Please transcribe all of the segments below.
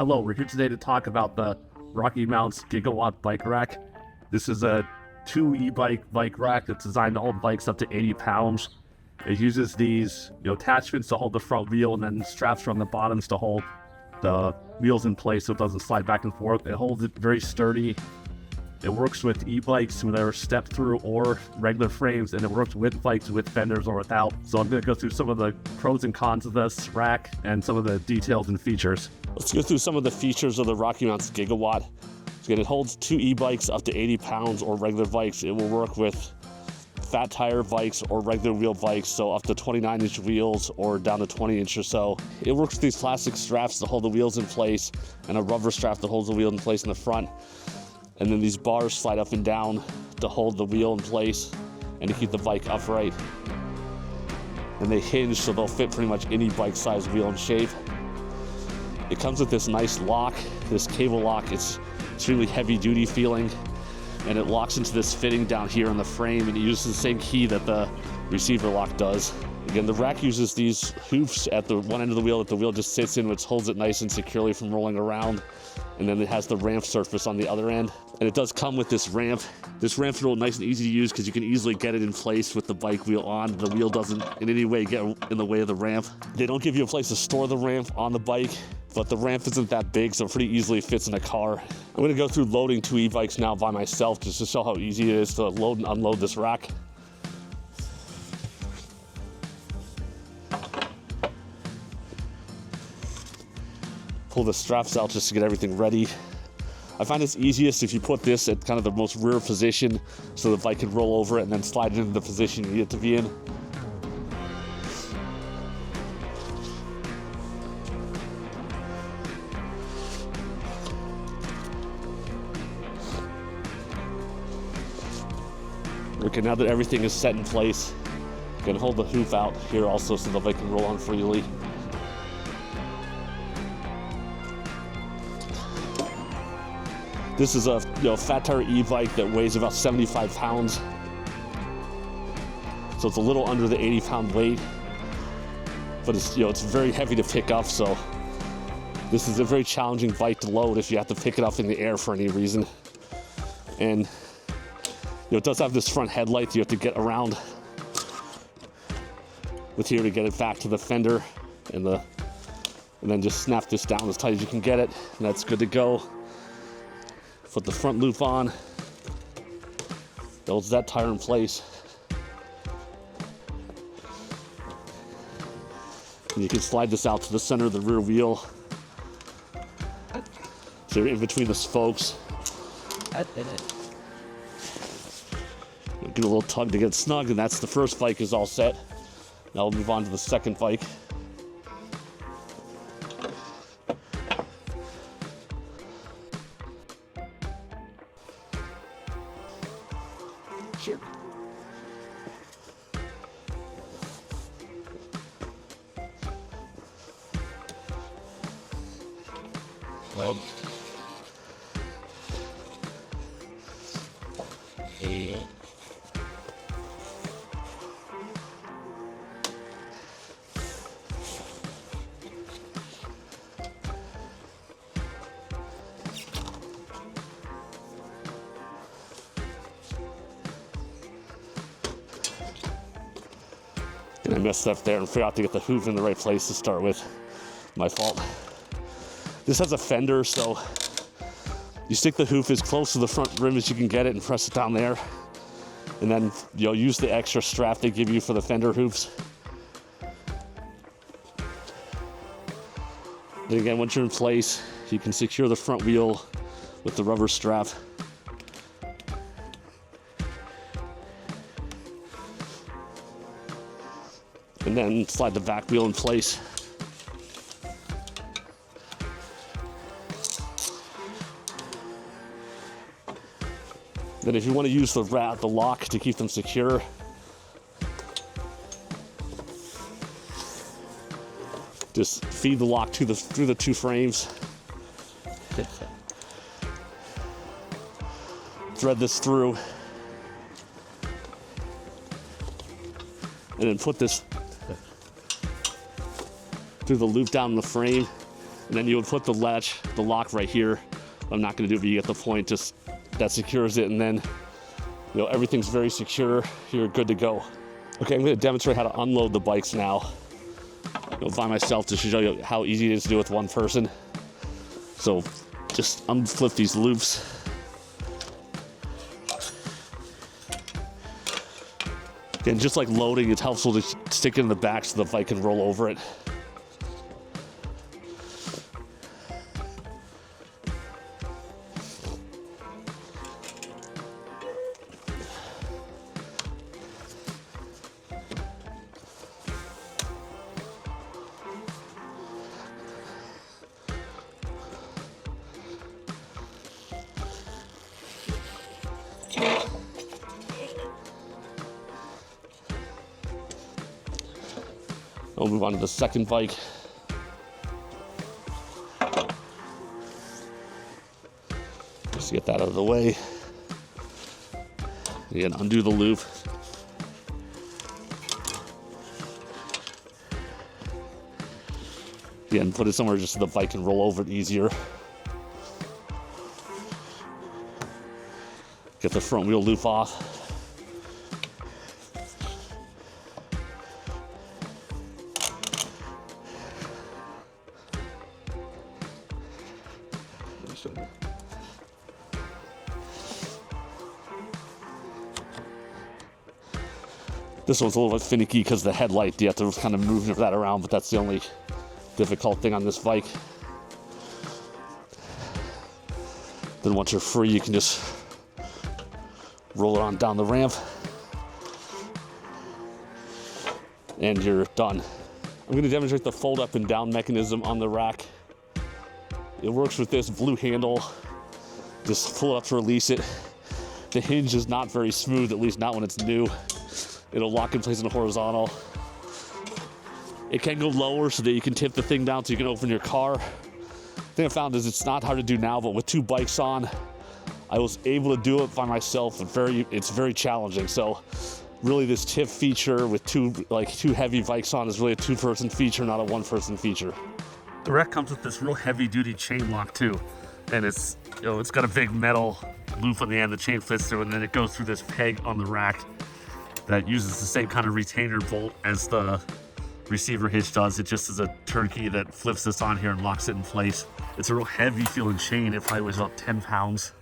Hello, we're here today to talk about the Rockymounts Gigawatt bike rack. This is a 2 e-bike bike rack that's designed to hold bikes up to 80 pounds. It uses these attachments to hold the front wheel and then straps from the bottoms to hold the wheels in place so it doesn't slide back and forth. It holds it very sturdy. It works with e-bikes when they're step-thru or regular frames, and it works with bikes with fenders or without. So I'm going to go through some of the pros and cons of this rack and some of the details and features. Let's go through some of the features of the Rockymounts Gigawatt. So again, it holds 2 e-bikes up to 80 pounds or regular bikes. It will work with fat tire bikes or regular wheel bikes, so up to 29-inch wheels or down to 20-inch or so. It works with these plastic straps to hold the wheels in place and a rubber strap that holds the wheel in place in the front. And then these bars slide up and down to hold the wheel in place and to keep the bike upright. And they hinge so they'll fit pretty much any bike-sized wheel and shape. It comes with this nice lock, this cable lock. It's extremely heavy-duty feeling, and it locks into this fitting down here in the frame, and it uses the same key that the receiver lock does. Again, the rack uses these hoops at the one end of the wheel that the wheel just sits in, which holds it nice and securely from rolling around. And then it has the ramp surface on the other end. And it does come with this ramp. This ramp's real nice and easy to use because you can easily get it in place with the bike wheel on. The wheel doesn't in any way get in the way of the ramp. They don't give you a place to store the ramp on the bike, but the ramp isn't that big, so it pretty easily fits in a car. I'm gonna go through loading 2 e-bikes now by myself just to show how easy it is to load and unload this rack. Pull the straps out just to get everything ready. I find it's easiest if you put this at kind of the most rear position so the bike can roll over it and then slide it into the position you need it to be in. Okay, now that everything is set in place, you can hold the hoop out here also so the bike can roll on freely. This is a fat tire e-bike that weighs about 75 pounds. So it's a little under the 80-pound weight, but it's very heavy to pick up. So this is a very challenging bike to load if you have to pick it up in the air for any reason. And it does have this front headlight you have to get around with here to get it back to the fender, and then just snap this down as tight as you can get it, and that's good to go. Put the front loop on, holds that tire in place. And you can slide this out to the center of the rear wheel. So you're in between the spokes. Give it a little tug to get snug, and that's the first bike is all set. Now we'll move on to the second bike. Sure. Well, yeah. And I messed up there and forgot to get the hoop in the right place to start with. My fault. This has a fender, so you stick the hoop as close to the front rim as you can get it and press it down there. And then you'll use the extra strap they give you for the fender hoops. And again, once you're in place, you can secure the front wheel with the rubber strap. And then slide the back wheel in place. Then if you want to use the lock to keep them secure, just feed the lock through the 2 frames. Thread this through. And then put this through the loop down in the frame, And then you would put the lock right here. I'm not gonna do it, but you get the point, just that secures it, and then everything's very secure. You're good to go. Okay, I'm gonna demonstrate how to unload the bikes now. By myself to show you how easy it is to do with one person. So just unflip these loops. Again, just like loading, it's helpful to stick it in the back so the bike can roll over it. We'll move on to the second bike. Just get that out of the way. Again, undo the loop. Again, put it somewhere just so the bike can roll over it easier. Get the front wheel loop off. This one's a little bit finicky because the headlight, you have to kind of move that around, but that's the only difficult thing on this bike. Then once you're free, you can just roll it on down the ramp, and you're done. I'm going to demonstrate the fold up and down mechanism on the rack. It works with this blue handle. Just pull it up to release it. The hinge is not very smooth, at least not when it's new. It'll lock in place in the horizontal. It can go lower so that you can tip the thing down so you can open your car. The thing I found is it's not hard to do now, but with two bikes on, I was able to do it by myself. It's very challenging. So really this tip feature with two heavy bikes on is really a two-person feature, not a one-person feature. The rack comes with this real heavy-duty chain lock too, and it's it's got a big metal loop on the end. The chain fits through, and then it goes through this peg on the rack that uses the same kind of retainer bolt as the receiver hitch does. It just is a turnkey that flips this on here and locks it in place. It's a real heavy-feeling chain. It probably weighs about 10 pounds.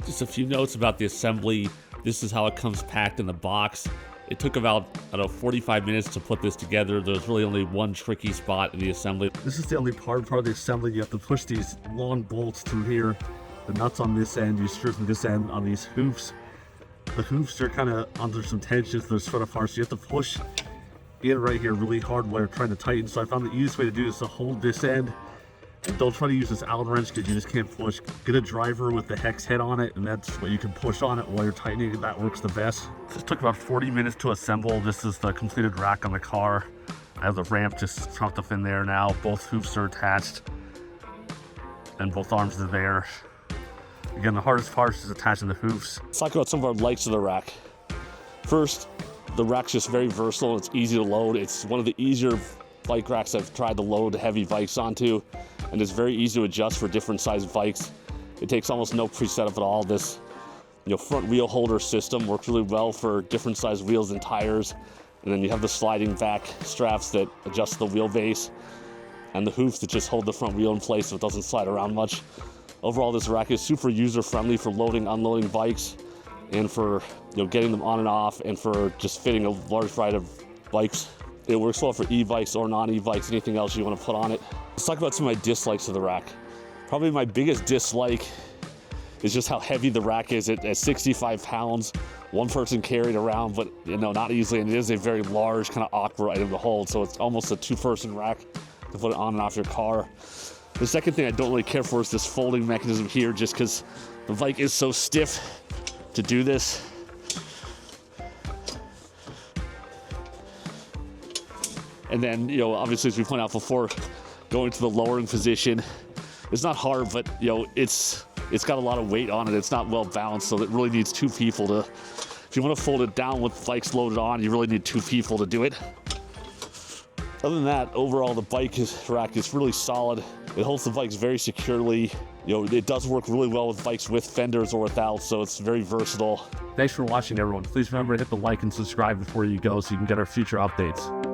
Just a few notes about the assembly. This is how it comes packed in the box. It took about, 45 minutes to put this together. There's really only one tricky spot in the assembly. This is the only part of the assembly. You have to push these long bolts through here. The nuts on this end, you screw from this end on these hoops. The hoops are kind of under some tension, they're sort of far, so you have to push in right here really hard while you're trying to tighten. So I found the easiest way to do this is to hold this end, and don't try to use this Allen wrench because you just can't push. Get a driver with the hex head on it, and that's what you can push on it while you're tightening. That works the best. This took about 40 minutes to assemble. This is the completed rack on the car. I have the ramp just trucked up in there now. Both hoops are attached, and both arms are there. Again, the hardest part is attaching the hoops. Let's talk about some of our likes of the rack. First, the rack's just very versatile. It's easy to load. It's one of the easier bike racks I've tried to load heavy bikes onto, and it's very easy to adjust for different size bikes. It takes almost no pre-setup at all. This front wheel holder system works really well for different size wheels and tires, and then you have the sliding back straps that adjust the wheelbase, and the hoops that just hold the front wheel in place so it doesn't slide around much. Overall, this rack is super user-friendly for loading, unloading bikes, and for getting them on and off, and for just fitting a large variety of bikes. It works well for e-bikes or non-e-bikes, anything else you want to put on it. Let's talk about some of my dislikes of the rack. Probably my biggest dislike is just how heavy the rack is. At 65 pounds, one person carried around, but not easily, and it is a very large, kind of awkward item to hold, so it's almost a two-person rack to put it on and off your car. The second thing I don't really care for is this folding mechanism here, just because the bike is so stiff to do this. And then, obviously, as we pointed out before, going to the lowering position, it's not hard, but it's got a lot of weight on it. It's not well balanced, so it really needs two people to. If you want to fold it down with bikes loaded on, you really need two people to do it. Other than that, overall, the rack is really solid. It holds the bikes very securely. It does work really well with bikes with fenders or without, so it's very versatile. Thanks for watching, everyone. Please remember to hit the like and subscribe before you go so you can get our future updates.